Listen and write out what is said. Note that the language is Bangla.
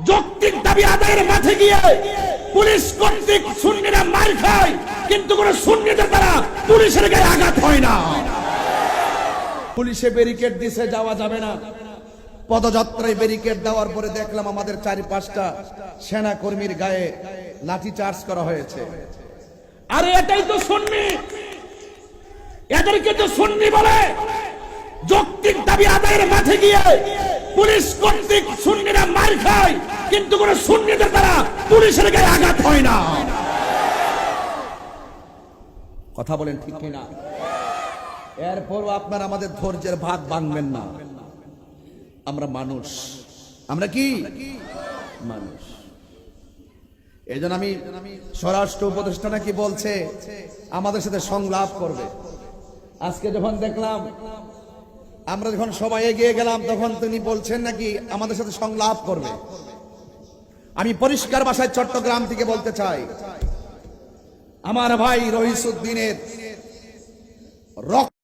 যৌক্তিক দাবি আদায়ের মাঠে গিয়ে পুলিশ কর্তৃক সুন্নিরা মার খায়, কিন্তু কোন সুন্নিদের দ্বারা পুলিশের গায়ে আঘাত হয় না। পুলিশে ব্যারিকেড দিছে, যাওয়া যাবে না। পদযাত্রায় ব্যারিকেড দেওয়ার পরে দেখলাম আমাদের 4-5টা সেনা কর্মীর গায়ে লাঠি চার্জ করা হয়েছে। আরে এটাই তো সুন্নি, এদেরকে তো সুন্নি বলে। যৌক্তিক দাবি আদায়ের মাঠে গিয়ে পুলিশ কর্তৃক সুন্নিরা মার খায়, কিন্তু কোন সুন্নিদের দ্বারা পুলিশের গায়ে আঘাত হয় না। কথা বলেন ঠিক কিনা? এরপরও আপনারা আমাদের ধৈর্যের ভাত ভাঙবেন না। আমরা মানুষ, আমরা কি মানুষ। এই জন্য আমি স্বরাষ্ট্র উপদেষ্টা নাকি বলছে আমাদের সাথে সংলাপ করবে। আজকে যখন দেখলাম, আমরা যখন সবাই এগিয়ে গেলাম, তখন তিনি বলছেন নাকি আমাদের সাথে সংলাপ করবে। আমি পরিষ্কার ভাষায় চট্টগ্রাম থেকে বলতে চাই, আমার ভাই রহিসউদ্দিনের রক্ত